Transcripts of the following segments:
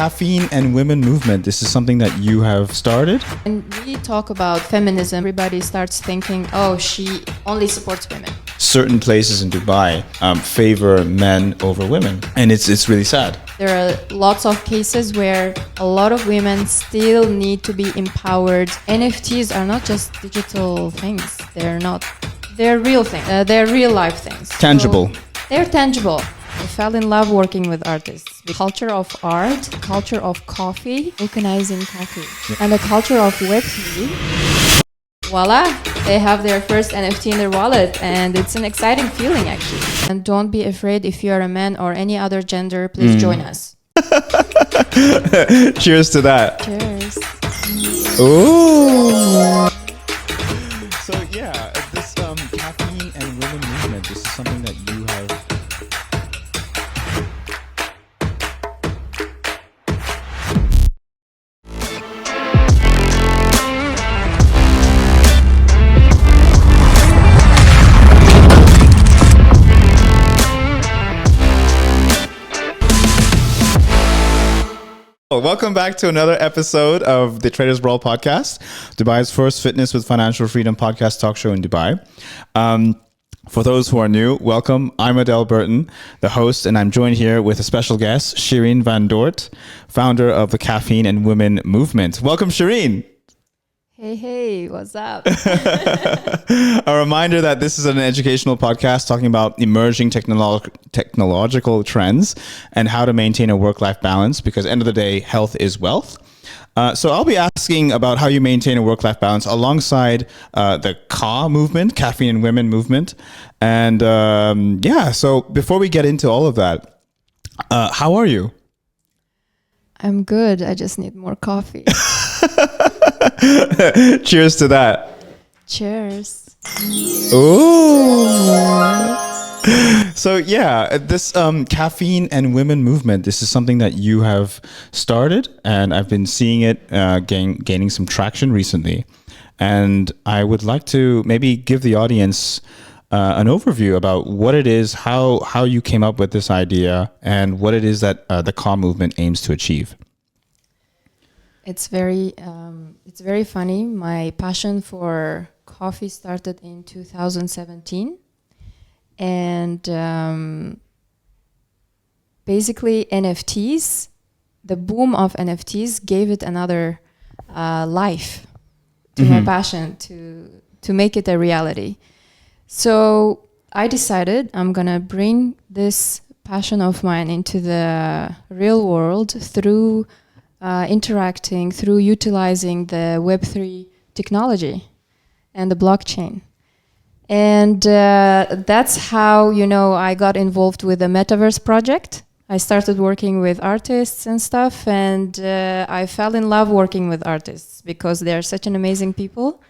Caffeine and Women movement. This is something that you have started. When we talk about feminism, everybody starts thinking, oh, she only supports women. Certain places in Dubai favor men over women, and it's really sad. There are lots of cases where a lot of women still need to be empowered. NFTs are not just digital things. They're real things. They're real life things. Tangible. So they're tangible. I fell in love working with artists. The culture of art, culture of coffee, tokenizing coffee, and the culture of Web3. Voila, they have their first NFT in their wallet, and it's an exciting feeling actually. And don't be afraid if you are a man or any other gender, please join us. Cheers to that. Cheers. Ooh. So yeah, this caffeine and women movement, this is something that you have. Welcome back to another episode of the Traders Brawl podcast, Dubai's first fitness with financial freedom podcast talk show in Dubai. For those who are new, welcome. I'm Adel Burton, the host, and I'm joined here with a special guest, Shirin Van Dort, founder of the Caffeine and Women movement. Welcome, Shirin. Hey, what's up? A reminder that this is an educational podcast talking about emerging technological trends and how to maintain a work-life balance, because at the end of the day, health is wealth. So I'll be asking about how you maintain a work-life balance alongside the CAW movement, Caffeine and Women movement. And so before we get into all of that, how are you? I'm good. I just need more coffee. Cheers to that. Cheers. Ooh. So yeah, this Caffeine and Women movement, this is something that you have started, and I've been seeing it gaining some traction recently. And I would like to maybe give the audience an overview about what it is, how you came up with this idea, and what it is that the CAW movement aims to achieve. It's very funny. My passion for coffee started in 2017, and basically NFTs, the boom of NFTs gave it another life to my passion to make it a reality. So I decided I'm gonna bring this passion of mine into the real world through interacting, through utilizing the Web3 technology and the blockchain. And that's how, I got involved with the Metaverse project. I started working with artists and stuff, and I fell in love working with artists because they're such an amazing people.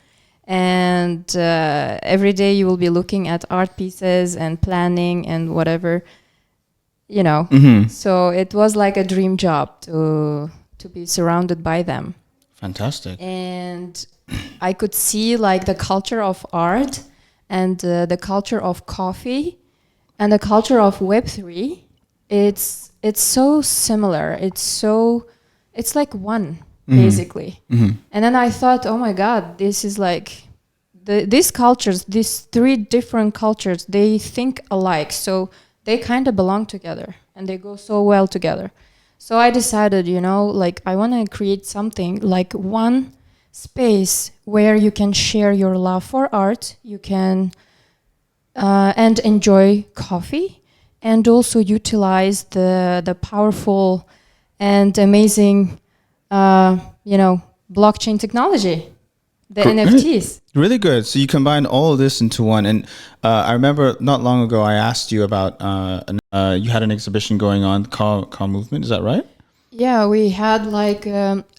And every day you will be looking at art pieces and planning and whatever, So it was like a dream job to be surrounded by them. Fantastic. And I could see like the culture of art and the culture of coffee and the culture of Web3. It's so similar. It's like one, basically. Mm-hmm. And then I thought, oh my God, this is like these cultures, these three different cultures, they think alike. So they kind of belong together and they go so well together. So I decided, I want to create something like one space where you can share your love for art, you can and enjoy coffee, and also utilize the powerful and amazing, blockchain technology, the NFTs. Really good. So you combine all of this into one. And I remember not long ago, I asked you about, you had an exhibition going on, CAW movement. Is that right? Yeah, we had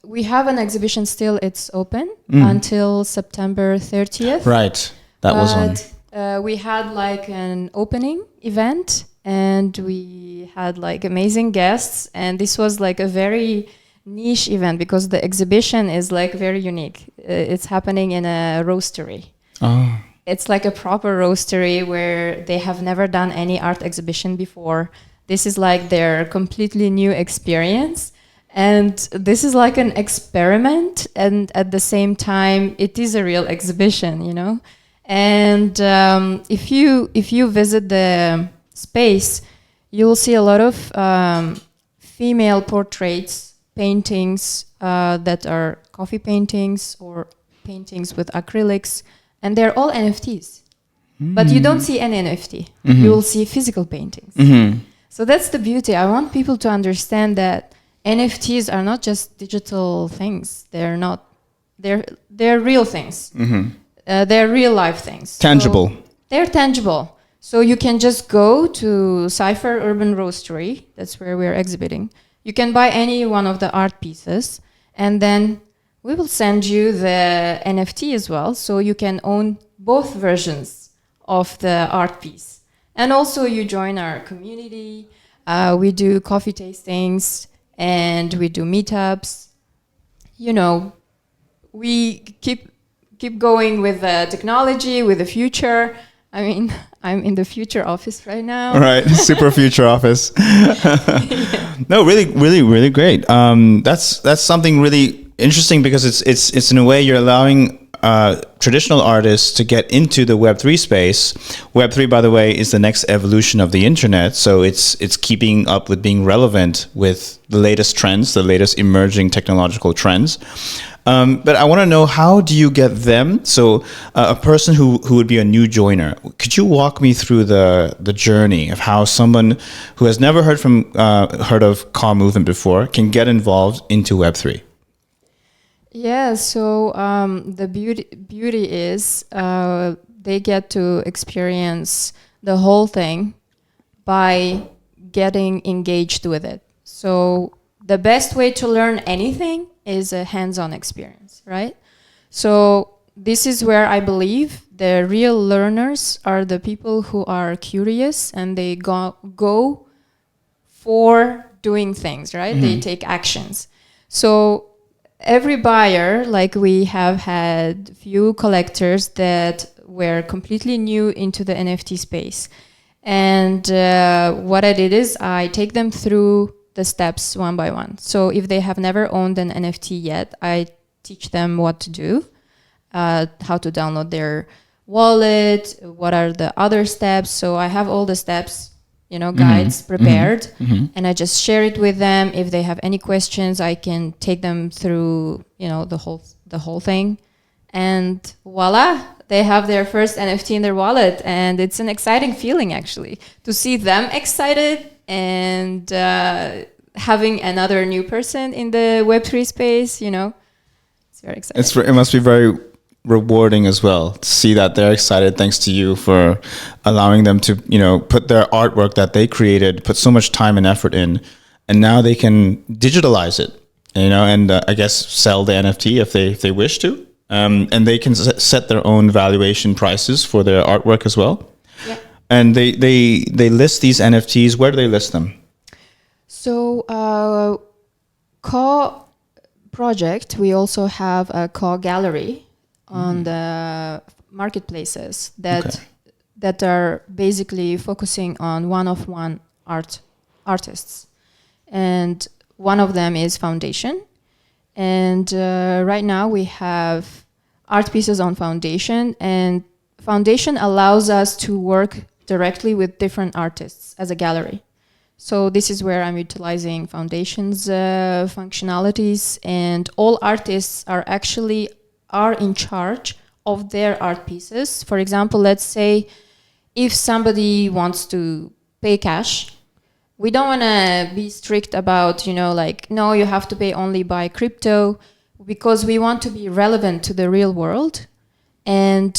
we have an exhibition still. It's open until September 30th. Right. That was on. We had like an opening event, and we had like amazing guests. And this was like a very niche event because the exhibition is like very unique. It's happening in a roastery. Oh. It's like a proper roastery where they have never done any art exhibition before. This is like their completely new experience. And this is like an experiment, and at the same time, it is a real exhibition, you know. And if you visit the space, you will see a lot of female portraits, paintings that are coffee paintings or paintings with acrylics, and they're all NFTs. But you don't see any NFT. You will see physical paintings. So that's the beauty. I want people to understand that NFTs are not just digital things. They're not. They're real things. They're real life things. Tangible. So they're tangible. So you can just go to Cypher Urban Roastery. That's where we're exhibiting. You can buy any one of the art pieces, and then we will send you the NFT as well, so you can own both versions of the art piece. And also you join our community. We do coffee tastings and we do meetups. You know, we keep going with the technology, with the future. I mean, I'm in the future office right now. Right, super future office. No, really great. That's something really interesting, because it's in a way you're allowing traditional artists to get into the Web3 space. Web3, by the way, is the next evolution of the internet. So it's keeping up with being relevant with the latest trends, the latest emerging technological trends. But I want to know, how do you get them? So a person who would be a new joiner, could you walk me through the journey of how someone who has never heard of car movement before can get involved into Web3? Yeah, so the beauty is they get to experience the whole thing by getting engaged with it. So the best way to learn anything is a hands-on experience, right? So this is where I believe the real learners are the people who are curious and they go for doing things, right? They take actions. So every buyer, like we have had few collectors that were completely new into the NFT space. And what I did is I take them through the steps one by one. So if they have never owned an NFT yet, I teach them what to do, how to download their wallet, what are the other steps. So I have all the steps, guides prepared, and I just share it with them. If they have any questions, I can take them through, the whole thing, and voila, they have their first NFT in their wallet. And it's an exciting feeling, actually, to see them excited and having another new person in the Web3 space. It's very exciting. It must be very rewarding as well to see that they're excited, thanks to you for allowing them to put their artwork that they created, put so much time and effort in, and now they can digitalize it, and I guess sell the NFT if they wish to, and they can set their own valuation prices for their artwork as well. Yeah. And they list these NFTs. Where do they list them? So Core project, we also have a Core Gallery on the marketplaces that are basically focusing on one-of-one artists. And one of them is Foundation. And right now we have art pieces on Foundation, and Foundation allows us to work directly with different artists as a gallery. So this is where I'm utilizing Foundation's functionalities, and all artists are in charge of their art pieces. For example, let's say if somebody wants to pay cash, we don't want to be strict about, no, you have to pay only by crypto, because we want to be relevant to the real world and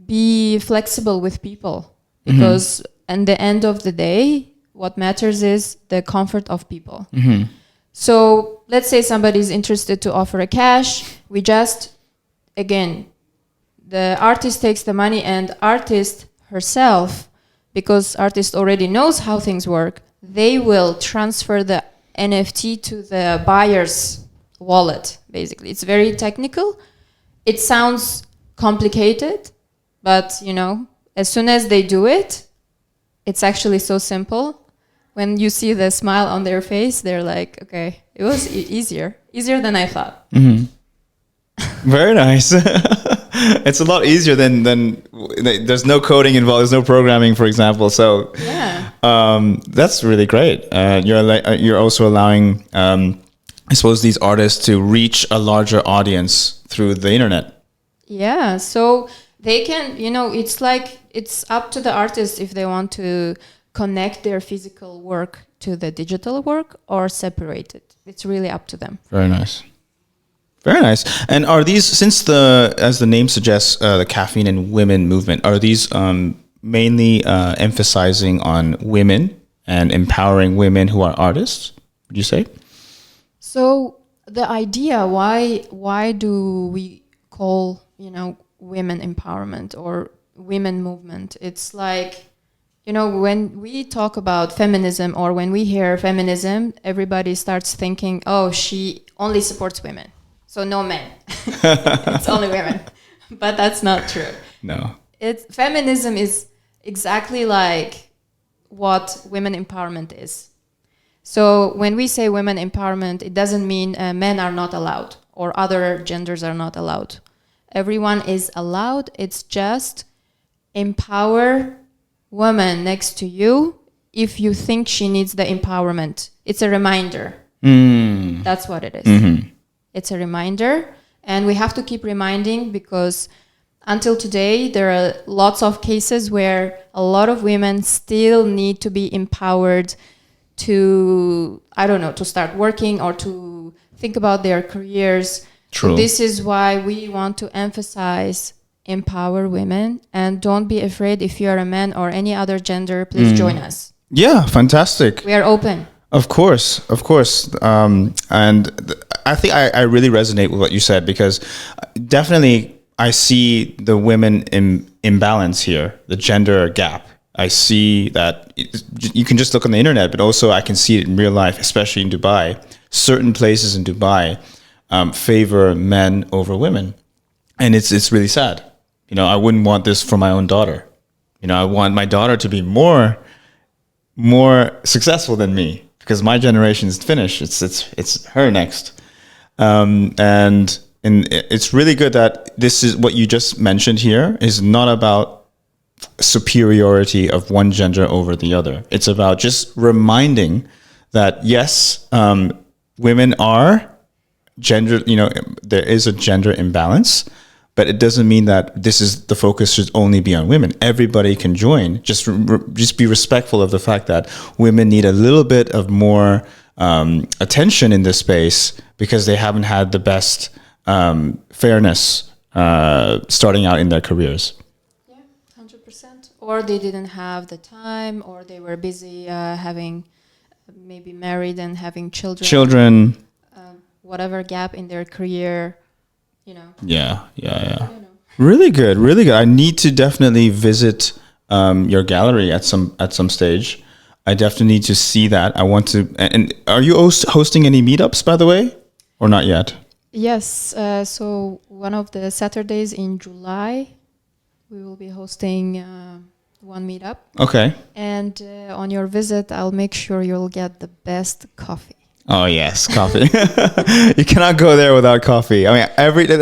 be flexible with people. Because at the end of the day, what matters is the comfort of people. So let's say somebody's interested to offer a cash. We just, again, the artist takes the money, and artist herself, because artist already knows how things work, they will transfer the NFT to the buyer's wallet, basically. It's very technical. It sounds complicated, but, as soon as they do it, it's actually so simple. when you see the smile on their face, they're like, okay, it was easier than I thought. Very nice. It's a lot easier than there's no coding involved, there's no programming, for example. So that's really great. You're also allowing, I suppose, these artists to reach a larger audience through the internet. Yeah, so they can, it's like it's up to the artist if they want to connect their physical work to the digital work or separate it. It's really up to them. Very nice. Very nice. And are these, since as the name suggests, the Caffeine and Women movement, are these mainly emphasizing on women and empowering women who are artists, would you say? So the idea, why do we call, women empowerment or women movement? It's like, when we talk about feminism or when we hear feminism, everybody starts thinking, oh, she only supports women. So no men. It's only women. But that's not true. No. Feminism is exactly like what women empowerment is. So when we say women empowerment, it doesn't mean men are not allowed or other genders are not allowed. Everyone is allowed. It's just empower woman next to you if you think she needs the empowerment. It's a reminder. That's what it is. Mm-hmm. It's a reminder, and we have to keep reminding because until today, there are lots of cases where a lot of women still need to be empowered to, to start working or to think about their careers. True. So this is why we want to emphasize empower women, and don't be afraid if you are a man or any other gender, please join us. Yeah, fantastic. We are open. Of course. And I think I really resonate with what you said because definitely I see the women imbalance here, the gender gap. I see that you can just look on the internet, but also I can see it in real life, especially in Dubai. Certain places in Dubai favor men over women. And it's really sad. I wouldn't want this for my own daughter. I want my daughter to be more successful than me because my generation is finished. It's her next. And it's really good that this is what you just mentioned here is not about superiority of one gender over the other. It's about just reminding that yes, women are gender, there is a gender imbalance, but it doesn't mean that the focus should only be on women. Everybody can join. Just be respectful of the fact that women need a little bit of more attention in this space because they haven't had the best fairness starting out in their careers. Yeah, 100%. Or they didn't have the time, or they were busy having maybe married and having children. Whatever gap in their career, Yeah. Really good. I need to definitely visit your gallery at some stage. I definitely need to see that. I want to. And are you hosting any meetups, by the way, or not yet? Yes. So one of the Saturdays in July, we will be hosting one meetup. Okay. And on your visit, I'll make sure you'll get the best coffee. Oh yes, coffee. You cannot go there without coffee. I mean,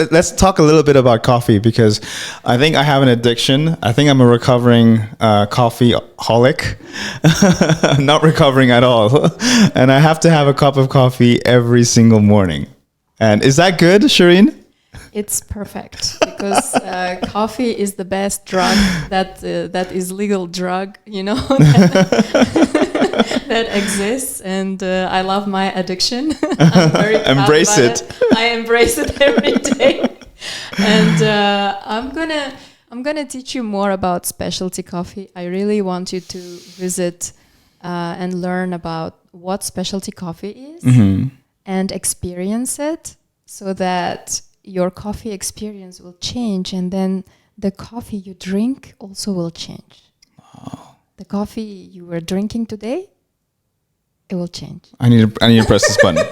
let's talk a little bit about coffee because I think I have an addiction. I think I'm a recovering coffeeholic. Not recovering at all. And I have to have a cup of coffee every single morning. And is that good, Shirin? It's perfect because coffee is the best drug that is legal drug, that exists, and I love my addiction. I'm very proud embrace about it. I embrace it every day, and I'm gonna teach you more about specialty coffee. I really want you to visit and learn about what specialty coffee is and experience it, so that your coffee experience will change, and then the coffee you drink also will change. Wow. The coffee you were drinking today, it will change. I need to press this button.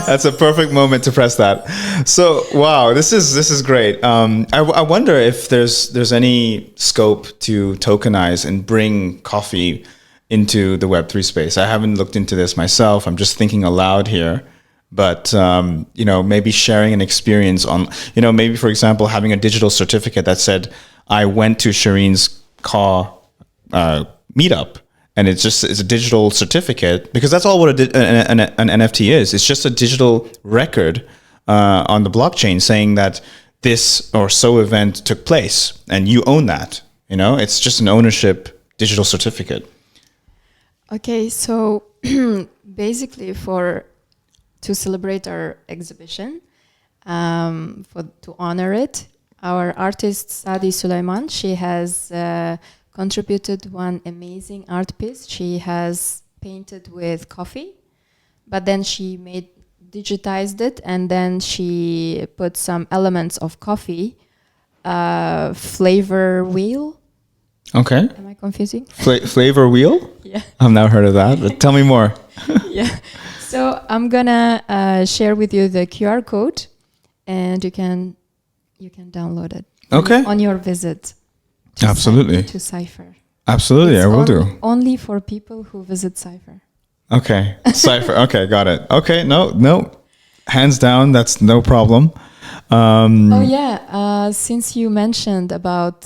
That's a perfect moment to press that. So, wow, this is great. I wonder if there's any scope to tokenize and bring coffee into the Web3 space. I haven't looked into this myself. I'm just thinking aloud here. But, maybe sharing an experience on, maybe, for example, having a digital certificate that said, I went to Shirin's car meetup. And it's a digital certificate, because that's all what an NFT is. It's just a digital record on the blockchain saying that this or so event took place, and you own that. It's just an ownership digital certificate. Okay, so basically, to celebrate our exhibition, to honor it, our artist Sadi Sulaiman, she has contributed one amazing art piece. She has painted with coffee, but then she digitized it, and then she put some elements of coffee, flavor wheel. Okay. Am I confusing? Flavor wheel? Yeah. I've never heard of that, but tell me more. Yeah. So I'm gonna share with you the QR code, and you can download it. Okay. On your visit. Absolutely. To Cypher. Absolutely, I will do. Only for people who visit Cypher. Okay, Cypher. Okay, got it. Okay, no, hands down, that's no problem. Since you mentioned about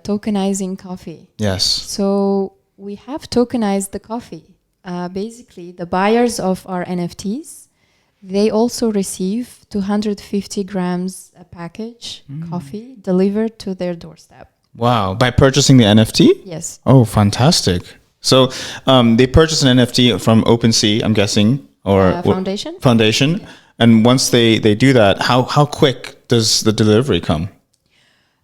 tokenizing coffee. Yes. So we have tokenized the coffee. Basically, the buyers of our NFTs, they also receive 250 grams a package coffee delivered to their doorstep. Wow, by purchasing the NFT? Yes. Oh, fantastic. So they purchase an NFT from OpenSea, I'm guessing, or Foundation. Foundation. And once they do that, how quick does the delivery come?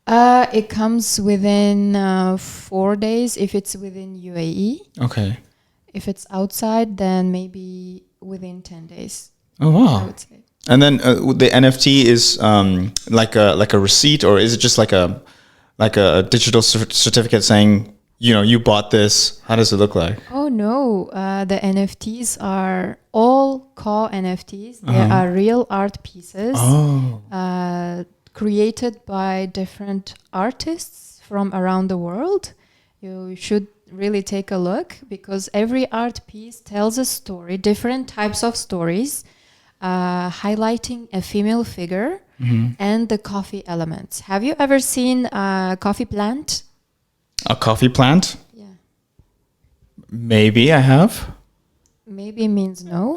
It comes within 4 days if it's within UAE. Okay. If it's outside, then maybe within 10 days. Oh, wow. I would say. And then the NFT is like a receipt, or is it just like a digital certificate saying, you bought this? How does it look like? Oh, no. The NFTs are all NFTs. They are real art pieces created by different artists from around the world. You should really take a look, because every art piece tells a story, different types of stories, highlighting a female figure and the coffee elements. Have you ever seen a coffee plant? A coffee plant? Yeah. Maybe I have. Maybe means no.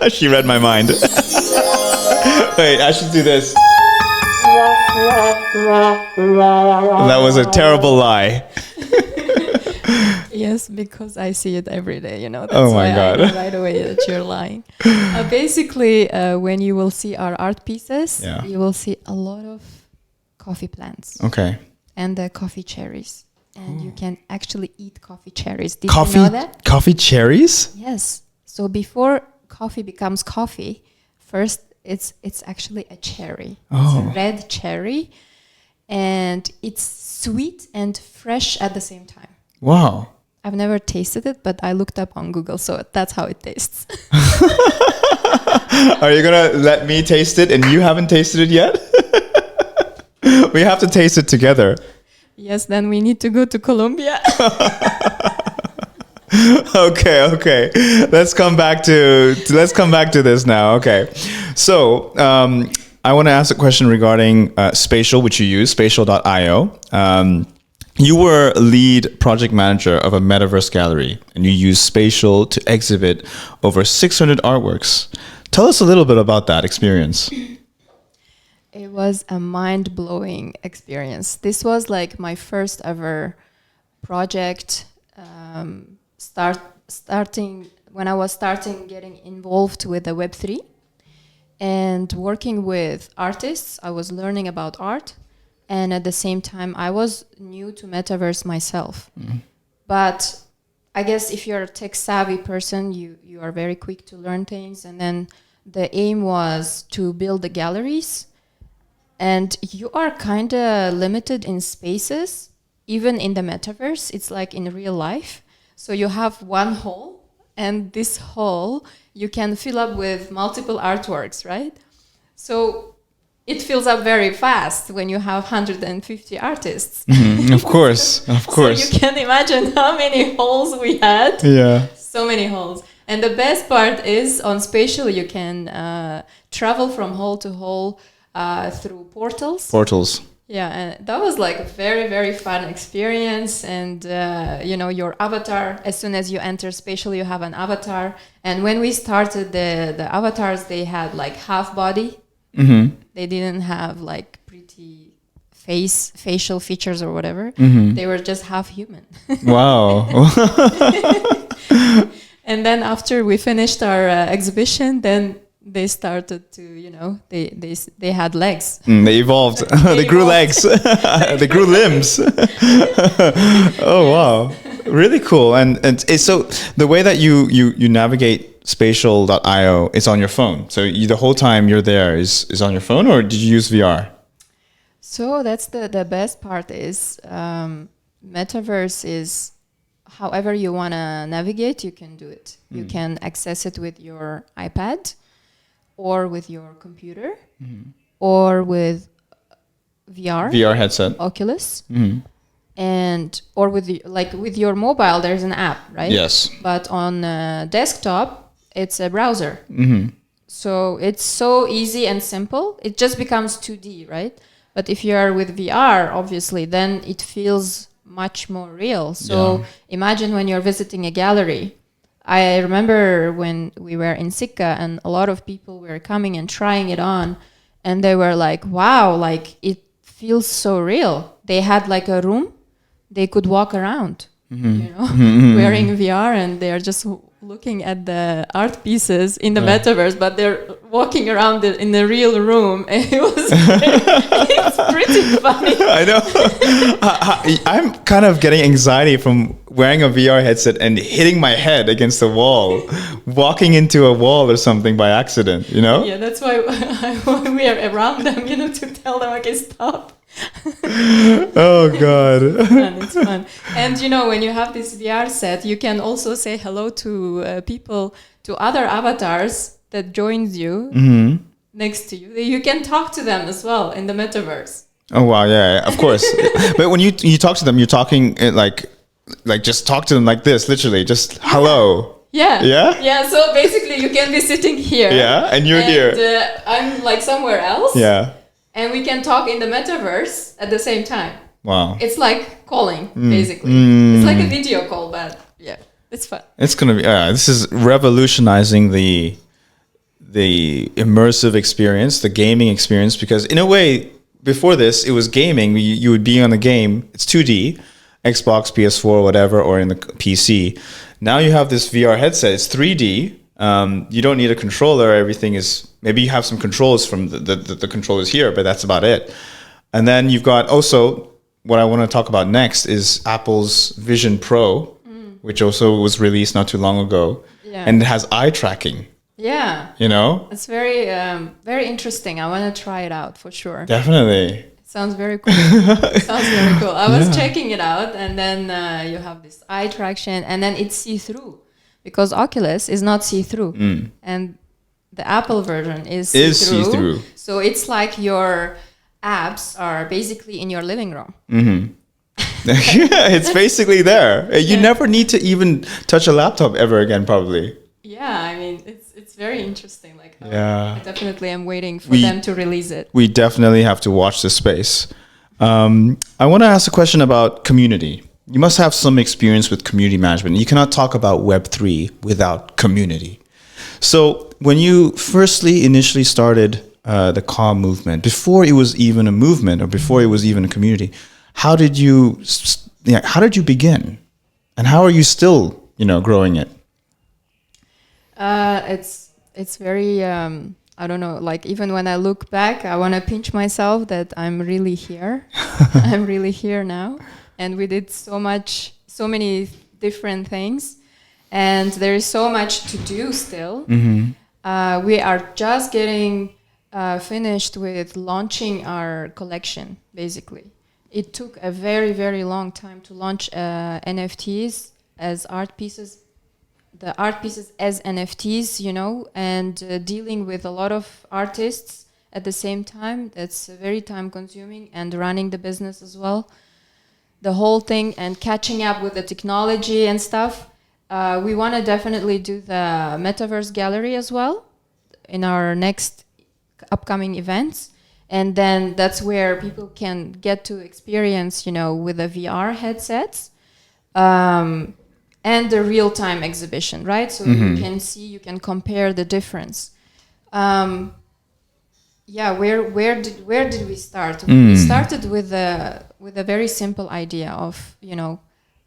She read my mind. Wait, I should do this. That was a terrible lie. Yes, because I see it every day, That's oh my why God. I know right away that you're lying. Basically, when you will see our art pieces, you will see a lot of coffee plants. Okay. And the coffee cherries. And you can actually eat coffee cherries. Did you know that? Coffee cherries? Yes. So before coffee becomes coffee, first it's actually a cherry. It's a red cherry. And it's sweet and fresh at the same time. Wow. I've never tasted it, but I looked up on Google, so that's how it tastes. Are you going to let me taste it and you haven't tasted it yet? We have to taste it together. Yes, then we need to go to Colombia. Okay. Let's come back to this now. Okay. So, I want to ask a question regarding Spatial, which you use, spatial.io. You were lead project manager of a Metaverse Gallery, and you used Spatial to exhibit over 600 artworks. Tell us a little bit about that experience. It was a mind-blowing experience. This was like my first ever project, starting when I was getting involved with the Web3 and working with artists. I was learning about art. And at the same time, I was new to Metaverse myself. But I guess if you're a tech-savvy person, you are very quick to learn things. And then the aim was to build the galleries. And you are kind of limited in spaces, even in the Metaverse. It's like in real life. So you have one hall and this hall you can fill up with multiple artworks, right? So it fills up very fast when you have 150 artists. Of course, of course. So you can imagine how many halls we had. Yeah. So many halls. And the best part is on Spatial you can travel from hall to hall through portals. Portals. Yeah, and that was like a very, very fun experience. And, your avatar, as soon as you enter Spatial, you have an avatar. And when we started the avatars, they had like half body. Mm-hmm. They didn't have like pretty facial features or whatever. Mm-hmm. They were just half human. Wow. And then after we finished our exhibition, then they started to, they had legs. They evolved. They grew legs. They grew limbs. Oh, wow. Really cool. And so the way that you navigate spatial.io is on your phone. So the whole time you're there is on your phone, or did you use VR? So that's the best part is Metaverse is however you want to navigate, you can do it. You can access it with your iPad or with your computer or with VR headset, Oculus. And or with your mobile, there's an app, right? Yes. But on desktop, it's a browser. So it's so easy and simple. It just becomes 2D, right? But if you are with VR, obviously, then it feels much more real. So imagine when you're visiting a gallery. I remember when we were in Sikka and a lot of people were coming and trying it on, and they were like, wow, like it feels so real. They had like a room they could walk around, wearing VR, and they're just looking at the art pieces in the metaverse, but they're walking around in the real room. And it's pretty funny. I know. I'm kind of getting anxiety from wearing a VR headset and hitting my head against the wall, walking into a wall or something by accident, Yeah, that's why we are around them, to tell them, okay, stop. Oh God. It's fun. And when you have this VR set, you can also say hello to people, to other avatars that joins you next to you. You can talk to them as well in the metaverse. Oh wow, yeah, of course. But when you talk to them, you're talking like just talk to them like this, literally, just hello. Yeah. So basically, you can be sitting here. Yeah, and you're here. I'm like somewhere else. Yeah. And we can talk in the metaverse at the same time. Wow. It's like calling, basically. It's like a video call, but yeah, it's fun. It's going to be, this is revolutionizing the immersive experience, the gaming experience, because in a way, before this, it was gaming. You would be on a game, it's 2D, Xbox, PS4, whatever, or in the PC. Now you have this VR headset, it's 3D. You don't need a controller. Everything is, maybe you have some controls from the controllers here, but that's about it. And then you've got also, what I want to talk about next is Apple's Vision Pro, which also was released not too long ago. Yeah. And it has eye tracking. Yeah. It's very, very interesting. I want to try it out for sure. Definitely. It sounds very cool. I was checking it out, and then you have this eye traction, and then it's see-through. Because Oculus is not see-through, and the Apple version is see-through. So it's like your apps are basically in your living room. It's basically there. You never need to even touch a laptop ever again, probably. Yeah, I mean, it's very interesting. Like, I definitely am waiting for them to release it. We definitely have to watch this space. I want to ask a question about community. You must have some experience with community management. You cannot talk about Web3 without community. So when you initially started the Calm movement, before it was even a movement or before it was even a community, how did you begin? And how are you still, growing it? It's very, I don't know, like even when I look back, I want to pinch myself that I'm really here. I'm really here now. And we did so many different things, and there is so much to do still. We are just getting finished with launching our collection, basically. It took a very, very long time to launch NFTs as art pieces the art pieces as NFTs, you know, and dealing with a lot of artists at the same time. That's very time consuming, and running the business as well. The whole thing and catching up with the technology and stuff. We want to definitely do the Metaverse Gallery as well in our next upcoming events. And then that's where people can get to experience, you know, with the VR headsets and the real-time exhibition, right? So you can see, you can compare the difference. Where did we start? We started with a very simple idea of, you know,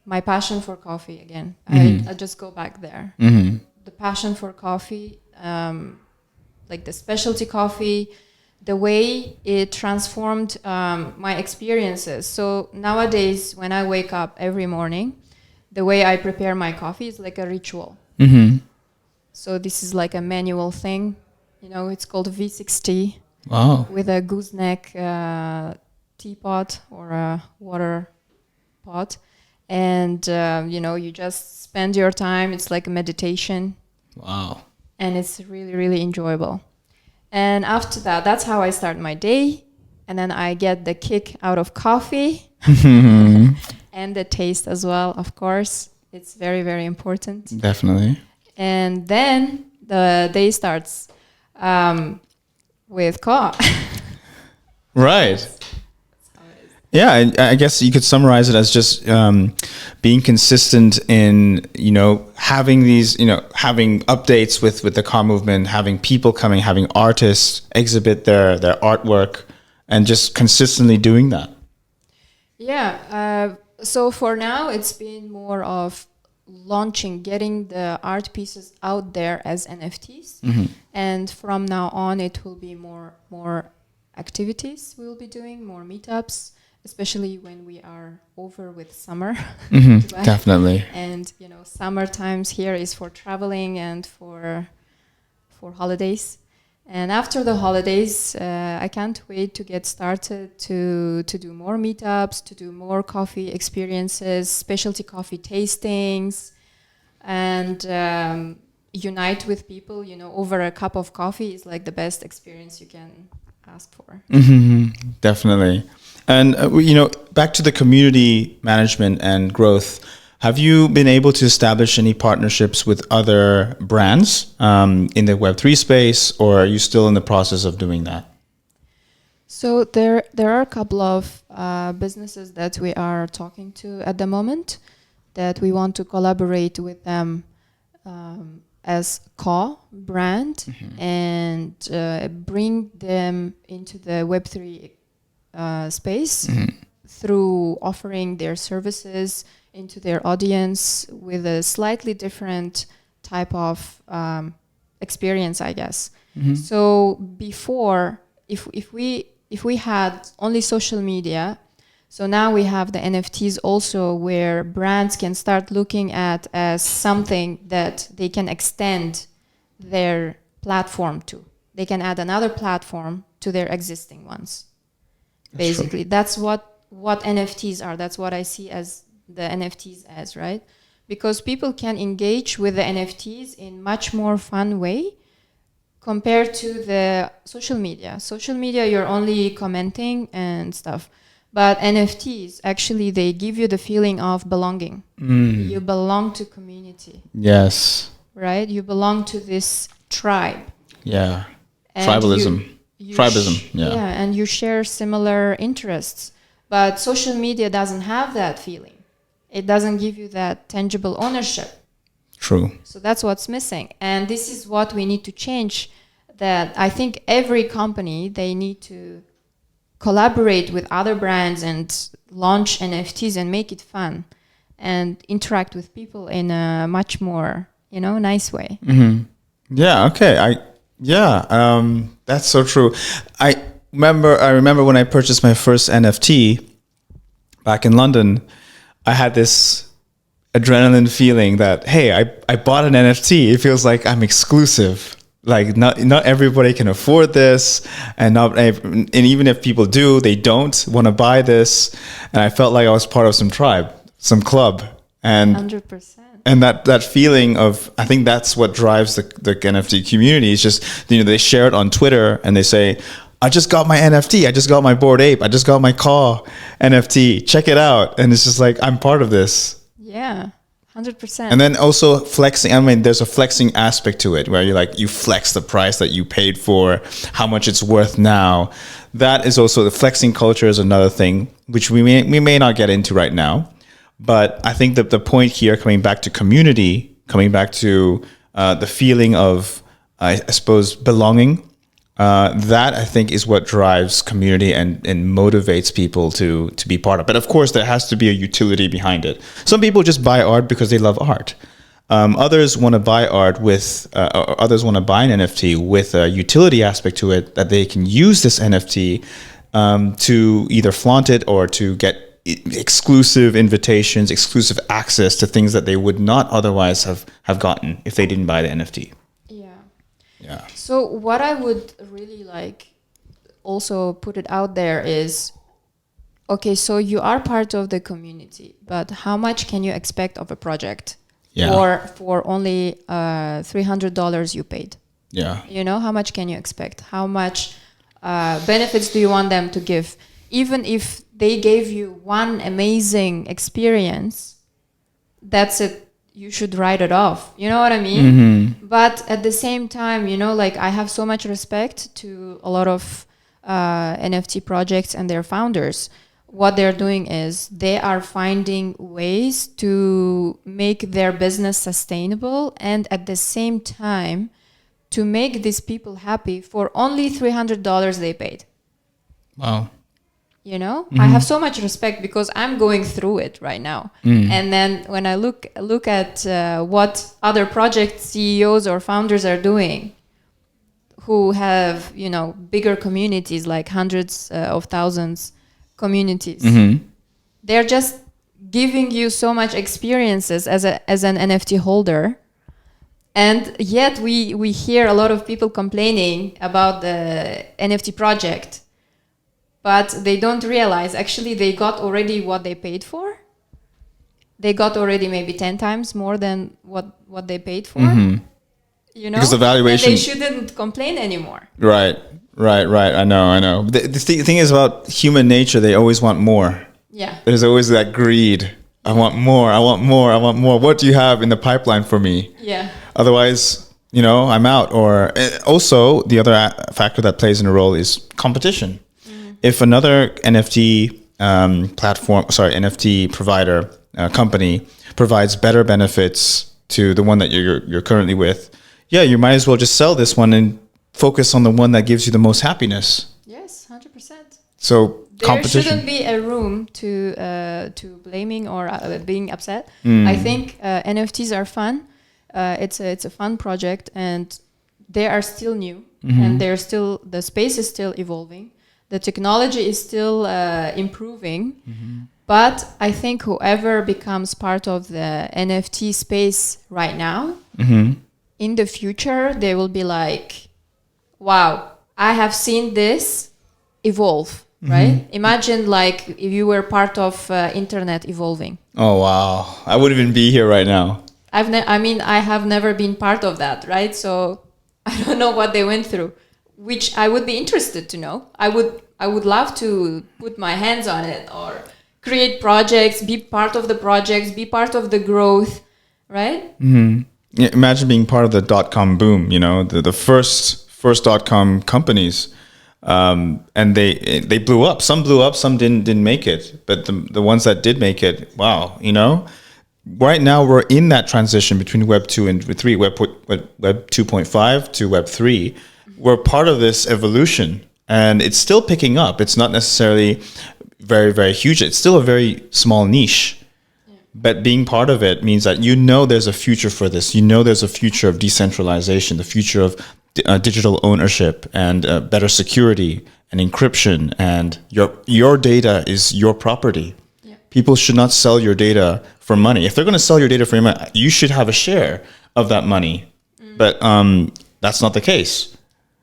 my passion for coffee again. I just go back there. The passion for coffee, like the specialty coffee, the way it transformed my experiences. So nowadays, when I wake up every morning, the way I prepare my coffee is like a ritual. So this is like a manual thing. You know, it's called V60. Wow. With a gooseneck teapot or a water pot. And, you know, you just spend your time. It's like a meditation. Wow. And it's really, really enjoyable. And after that, that's how I start my day. And then I get the kick out of coffee and the taste as well, of course. It's very, very important. Definitely. And then the day starts with Right. Yeah, I guess you could summarize it as just being consistent in, you know, having these, you know, having updates with the car movement, having people coming, having artists exhibit their artwork, and just consistently doing that. Yeah. So for now, it's been more of launching, getting the art pieces out there as NFTs. And from now on, it will be more activities we'll be doing, more meetups, especially when we are over with summer. Definitely. And, you know, summer times here is for traveling and for holidays. And after the holidays, I can't wait to get started to do more meetups, to do more coffee experiences, specialty coffee tastings, and unite with people. You know, over a cup of coffee is like the best experience you can ask for. Definitely. And, you know, back to the community management and growth, have you been able to establish any partnerships with other brands in the Web3 space, or are you still in the process of doing that? So there are a couple of businesses that we are talking to at the moment that we want to collaborate with them as co-brand and bring them into the Web3 space through offering their services into their audience with a slightly different type of experience, I guess. So before, if we had only social media, so now we have the NFTs also, where brands can start looking at as something that they can extend their platform to. They can add another platform to their existing ones. Basically, that's what NFTs are. That's what I see as the NFTs as, right? Because people can engage with the NFTs in much more fun way compared to the social media. Social media, you're only commenting and stuff. But NFTs, actually, they give you the feeling of belonging. You belong to community. Yes. Right? You belong to this tribe. Yeah. And Tribalism. Tribalism, yeah. Yeah, and you share similar interests. But social media doesn't have that feeling. It doesn't give you that tangible ownership. True. So that's what's missing. And this is what we need to change. That I think every company, they need to collaborate with other brands and launch NFTs and make it fun and interact with people in a much more, you know, nice way. Yeah, okay. That's so true. I remember when I purchased my first NFT back in London, I had this adrenaline feeling that, hey, I bought an NFT. It feels like I'm exclusive. Like not everybody can afford this, and even if people do, they don't want to buy this. And I felt like I was part of some tribe, some club. And 100%. And that feeling of, I think that's what drives the NFT community. It's just, they share it on Twitter and they say, I just got my NFT. I just got my Bored Ape. I just got my Caw NFT. Check it out. And it's just like, I'm part of this. Yeah, 100%. And then also flexing. I mean, there's a flexing aspect to it where you flex the price that you paid for, how much it's worth now. That is also, the flexing culture is another thing, which we may not get into right now. But I think that the point here, coming back to community, coming back to the feeling of, I suppose, belonging, that I think is what drives community and motivates people to be part of. But of course, there has to be a utility behind it. Some people just buy art because they love art. Others want to buy art with, or others want to buy an NFT with a utility aspect to it, that they can use this NFT to either flaunt it or to get exclusive invitations, exclusive access to things that they would not otherwise have gotten if they didn't buy the NFT. Yeah. So what I would really also put it out there is, okay, so you are part of the community, but how much can you expect of a project? Yeah. For only $300 you paid? Yeah. How much can you expect? How much benefits do you want them to give? Even if they gave you one amazing experience, that's it. You should write it off. You know what I mean? Mm-hmm. But at the same time, I have so much respect to a lot of NFT projects and their founders. What they're doing is they are finding ways to make their business sustainable and at the same time to make these people happy for only $300 they paid. Wow. Mm-hmm. I have so much respect because I'm going through it right now. And then when I look at what other project CEOs or founders are doing, who have, bigger communities, like hundreds of thousands communities, they're just giving you so much experiences as an NFT holder. And yet we hear a lot of people complaining about the NFT project, but they don't realize actually they got already what they paid for. They got already maybe 10 times more than what they paid for. Because the valuation, and they shouldn't complain anymore. Right. I know. The thing is about human nature, they always want more. Yeah. There's always that greed. I want more. What do you have in the pipeline for me? Yeah. Otherwise, I'm out. Or also, the other factor that plays in a role is competition. If another NFT NFT provider company provides better benefits to the one that you're currently with, you might as well just sell this one and focus on the one that gives you the most happiness. Yes, 100%. So there shouldn't be a room to blaming or being upset. I think NFTs are fun. It's a fun project, and they are still new, and the space is still evolving. The technology is still improving, but I think whoever becomes part of the NFT space right now, in the future, they will be like, wow, I have seen this evolve, right? Imagine if you were part of internet evolving. Oh, wow. I wouldn't even be here right now. I have never been part of that, right? So I don't know what they went through, which I would be interested to know. I would love to put my hands on it or create projects, be part of the projects, be part of the growth, right? Yeah, imagine being part of the .com boom, the first .com companies, and they blew up. Some blew up, some didn't make it. But the ones that did make it, wow, Right now we're in that transition between Web 2 and 3, Web 2.5 to Web 3. We're part of this evolution, and it's still picking up. It's not necessarily very, very huge. It's still a very small niche. But being part of it means that there's a future for this. There's a future of decentralization, the future of digital ownership and better security and encryption. And your data is your property. Yeah. People should not sell your data for money. If they're going to sell your data for money, you should have a share of that money. But that's not the case.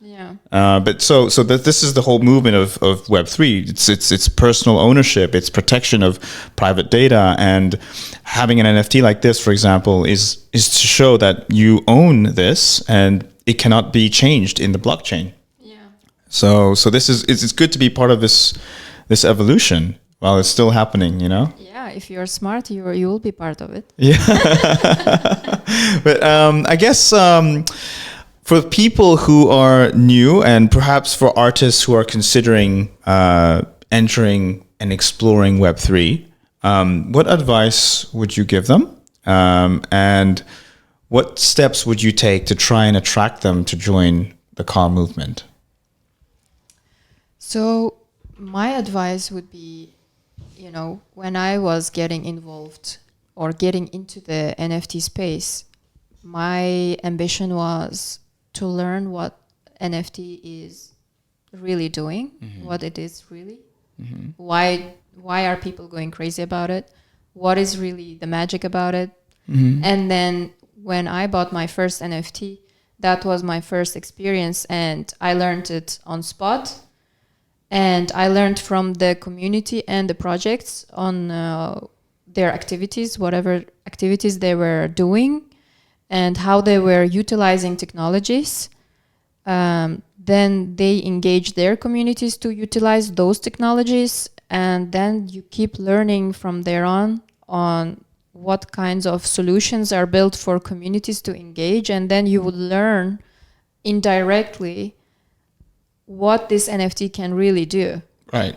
Yeah. But that this is the whole movement of Web3. It's personal ownership, it's protection of private data, and having an NFT like this, for example, is to show that you own this and it cannot be changed in the blockchain. Yeah. So this is it's good to be part of this evolution while it's still happening, you know? Yeah, if you're smart, you will be part of it. Yeah. But I guess for people who are new, and perhaps for artists who are considering entering and exploring Web3, what advice would you give them? And what steps would you take to try and attract them to join the car movement? So my advice would be, when I was getting involved or getting into the NFT space, my ambition was to learn what NFT is really doing, what it is really, why are people going crazy about it, what is really the magic about it. And then when I bought my first NFT, that was my first experience, and I learned it on spot. And I learned from the community and the projects on their activities, whatever activities they were doing, and how they were utilizing technologies. Then they engage their communities to utilize those technologies. And then you keep learning from there on what kinds of solutions are built for communities to engage. And then you would learn indirectly what this NFT can really do. Right.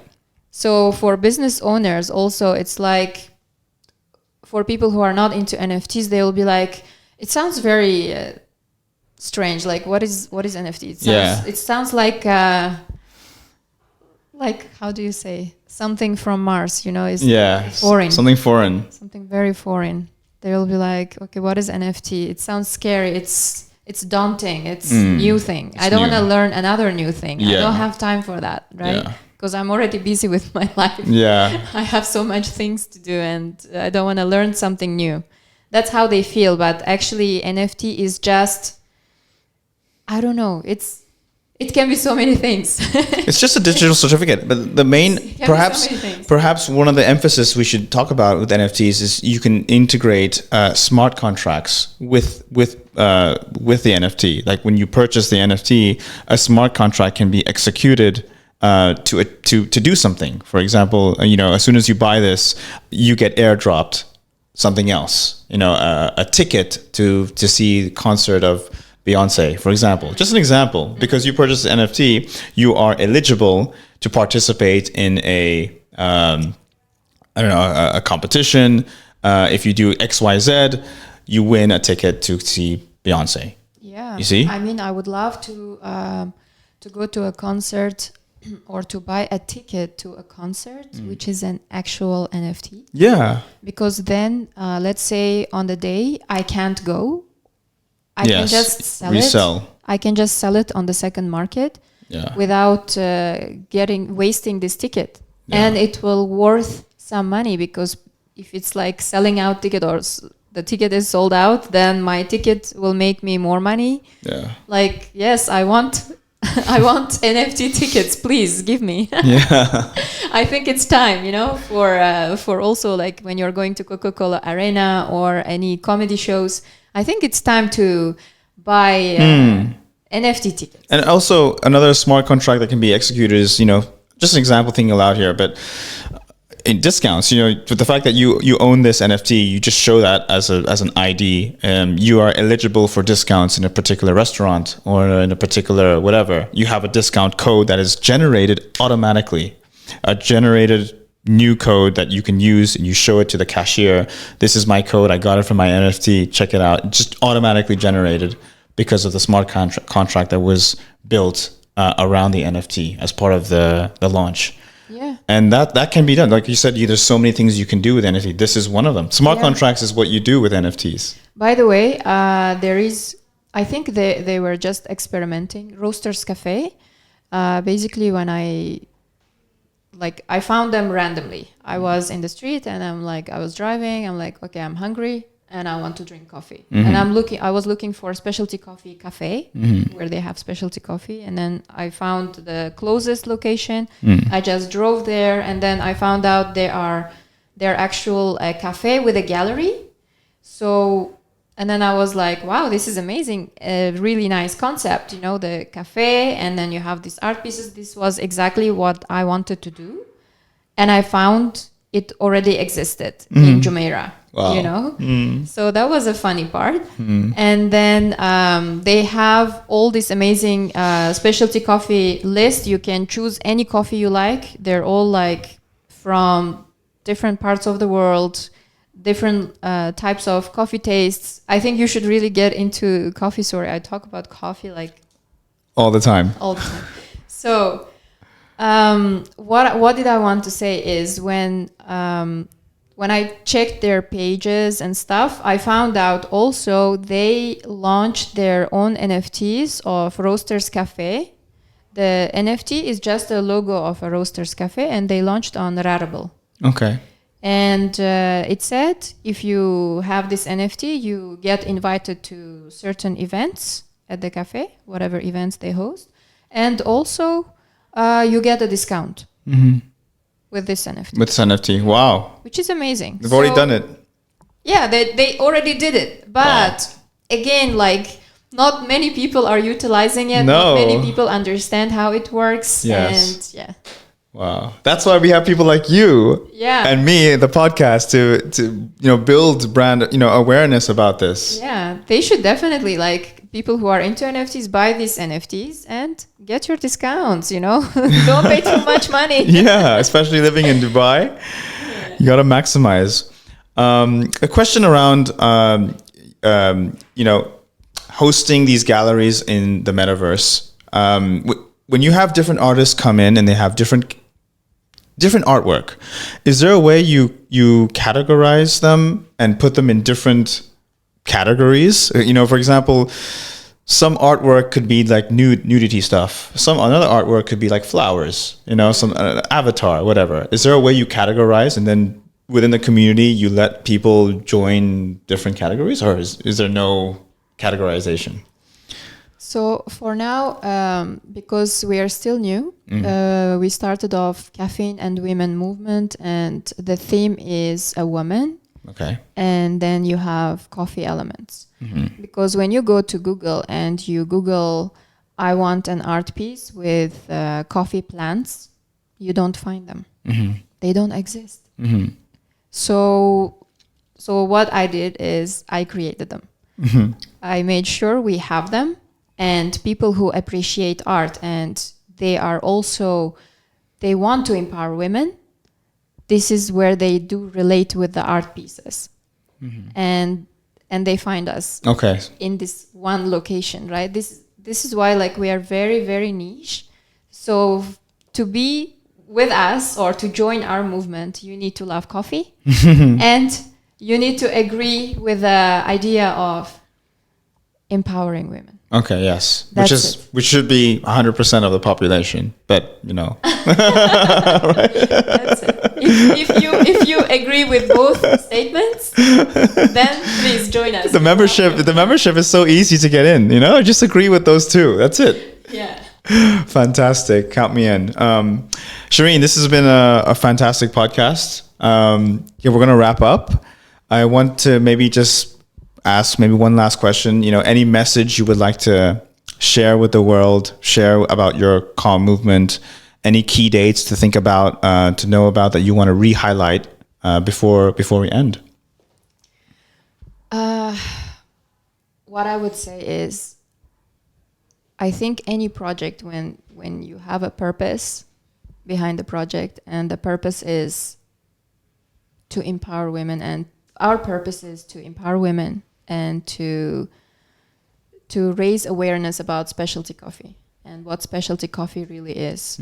So for business owners also, it's like, for people who are not into NFTs, they will be like, it sounds very strange. Like, what is NFT? It sounds like how do you say, something from Mars, is foreign. Something foreign. Something very foreign. They will be like, okay, what is NFT? It sounds scary. It's daunting. It's new thing. I don't want to learn another new thing. I don't have time for that, right? Because I'm already busy with my life. Yeah. I have so much things to do, and I don't want to learn something new. That's how they feel. But actually, NFT is just, I don't know. It can be so many things. It's just a digital certificate, but the main, perhaps one of the emphasis we should talk about with NFTs is you can integrate smart contracts with the NFT. Like when you purchase the NFT, a smart contract can be executed to do something. For example, as soon as you buy this, you get airdropped something else. A ticket to see the concert of Beyonce, for example. Just an example, because you purchased an NFT, you are eligible to participate in a competition. If you do XYZ, you win a ticket to see Beyonce. Yeah. You see? I mean, I would love to go to a concert or to buy a ticket to a concert, which is an actual NFT. Yeah. Because then, let's say on the day I can't go, I can just resell it. I can just sell it on the second market without wasting this ticket. Yeah. And it will worth some money, because if it's like selling out ticket or the ticket is sold out, then my ticket will make me more money. Yeah. Like, yes, I want NFT tickets, please give me. Yeah. I think it's time, for also like when you're going to Coca-Cola Arena or any comedy shows, I think it's time to buy NFT tickets. And also another smart contract that can be executed is, just an example thinking aloud here, but in discounts, with the fact that you own this NFT, you just show that as an ID. You are eligible for discounts in a particular restaurant or in a particular whatever. You have a discount code that is generated automatically, a generated new code that you can use, and you show it to the cashier. This is my code. I got it from my NFT. Check it out. It's just automatically generated because of the smart contract that was built around the NFT as part of the launch. Yeah. And that can be done. Like you said, there's so many things you can do with NFT. This is one of them. Smart contracts is what you do with NFTs. By the way, I think they were just experimenting. Roasters Cafe. Basically, when I found them randomly. I was in the street and I was driving. I'm like, okay, I'm hungry. and I want to drink coffee. And I was looking for a specialty coffee cafe where they have specialty coffee. And then I found the closest location. I just drove there, and then I found out they're actual cafe with a gallery. So, and then I was like, wow, this is amazing. A really nice concept, you know, the cafe, and then you have these art pieces. This was exactly what I wanted to do. And I found it already existed in Jumeirah. Wow. You know, so that was a funny part. And then they have all this amazing specialty coffee list. You can choose any coffee you like. They're all like from different parts of the world, different types of coffee tastes. I think you should really get into coffee. Sorry, I talk about coffee like all the time. So what did I want to say is when I checked their pages and stuff, I found out also they launched their own NFTs of Roasters Cafe. The NFT is just a logo of a Roasters Cafe, and they launched on Rarible. Okay. And it said if you have this NFT, you get invited to certain events at the cafe, whatever events they host. And also you get a discount. With this NFT. With this NFT. Wow. Which is amazing. They've already done it. Yeah, they already did it. But again, like not many people are utilizing it. No. Not many people understand how it works. Yes. And Wow. That's why we have people like you and me, the podcast, to build brand awareness about this. Yeah. They should definitely, like, people who are into NFTs, buy these NFTs and get your discounts, Don't pay too much money. Yeah, especially living in Dubai. You got to maximize. A question around, hosting these galleries in the metaverse. When you have different artists come in and they have different artwork, is there a way you categorize them and put them in different categories? For example, some artwork could be like nudity stuff. Another artwork could be like flowers, some avatar, whatever. Is there a way you categorize, and then within the community you let people join different categories, or is there no categorization? So for now, because we are still new, we started off Caffeine and Women movement, and the theme is a woman. Okay. And then you have coffee elements. Because when you go to Google and you Google, I want an art piece with coffee plants, you don't find them. They don't exist. So what I did is I created them. I made sure we have them, and people who appreciate art and they want to empower women, this is where they do relate with the art pieces. And they find us in this one location, right? This is why, like, we are very, very niche. So to be with us or to join our movement, you need to love coffee and you need to agree with the idea of empowering women. Okay, yes. Which should be 100% of the population, but Right. That's it. If you agree with both statements, then please join us. The membership is so easy to get in, just agree with those two. That's it. Yeah. Fantastic. Count me in. Shirin, this has been a fantastic podcast. We're going to wrap up. I want to maybe just ask one last question. Any message you would like to share with the world, share about your calm movement, any key dates to think about, to know about, that you want to re-highlight before we end? What I would say is, I think any project, when you have a purpose behind the project, and the purpose is to empower women, and our purpose is to empower women and to raise awareness about specialty coffee and what specialty coffee really is.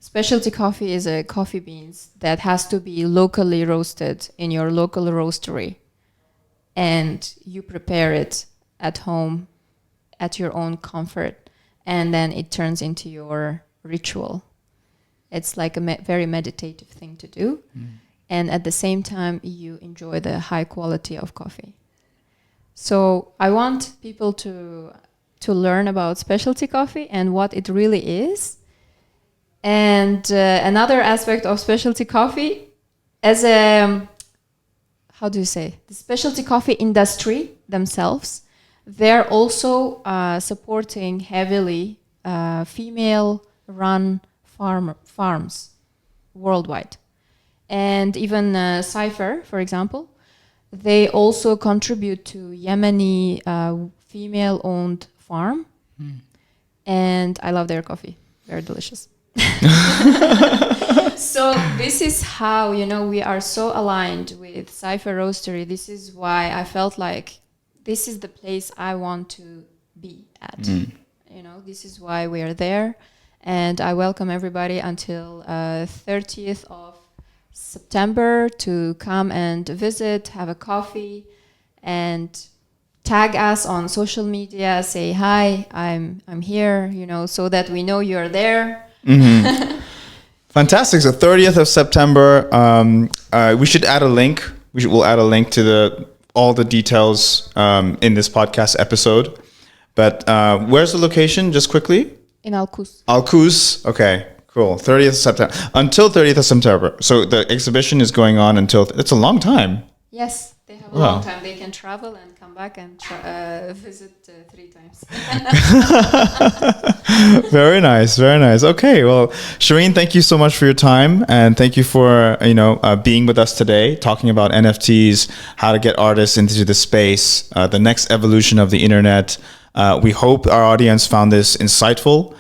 Specialty coffee is a coffee beans that has to be locally roasted in your local roastery, and you prepare it at home at your own comfort, and then it turns into your ritual. It's like a very meditative thing to do, and at the same time you enjoy the high quality of coffee. So I want people to learn about specialty coffee and what it really is. And another aspect of specialty coffee, as a, how do you say, the specialty coffee industry themselves, they're also supporting heavily female-run farms worldwide. And even Cypher, for example, they also contribute to Yemeni female-owned farm. And I love their coffee. Very delicious. So this is how, we are so aligned with Cypher Roastery. This is why I felt like this is the place I want to be at. This is why we are there. And I welcome everybody until 30th of September to come and visit, have a coffee, and tag us on social media, say hi, I'm here, so that we know you're there. Fantastic. So 30th of September, we should add a link. We'll add a link to all the details in this podcast episode. But where's the location, just quickly? In Al-Quds. Al-Quds. Okay, cool. 30th of September. Until 30th of September. So the exhibition is going on until... It's a long time. Yes, they have a long time. They can travel and come back and visit 3 times. Very nice, very nice. Okay, well, Shirin, thank you so much for your time, and thank you for being with us today, talking about NFTs, how to get artists into the space, the next evolution of the internet. We hope our audience found this insightful,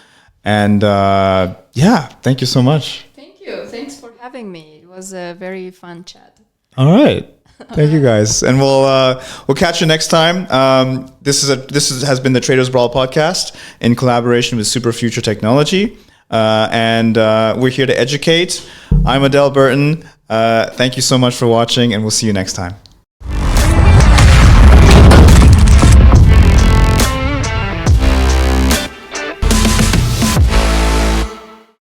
and thank you so much. Thank you. Thanks for having me. It was a very fun chat. All right. Thank you guys, and we'll catch you next time. This has been the Traders Brawl podcast in collaboration with Super Future Technology, and we're here to educate. I'm Adel Burton. Thank you so much for watching, and we'll see you next time.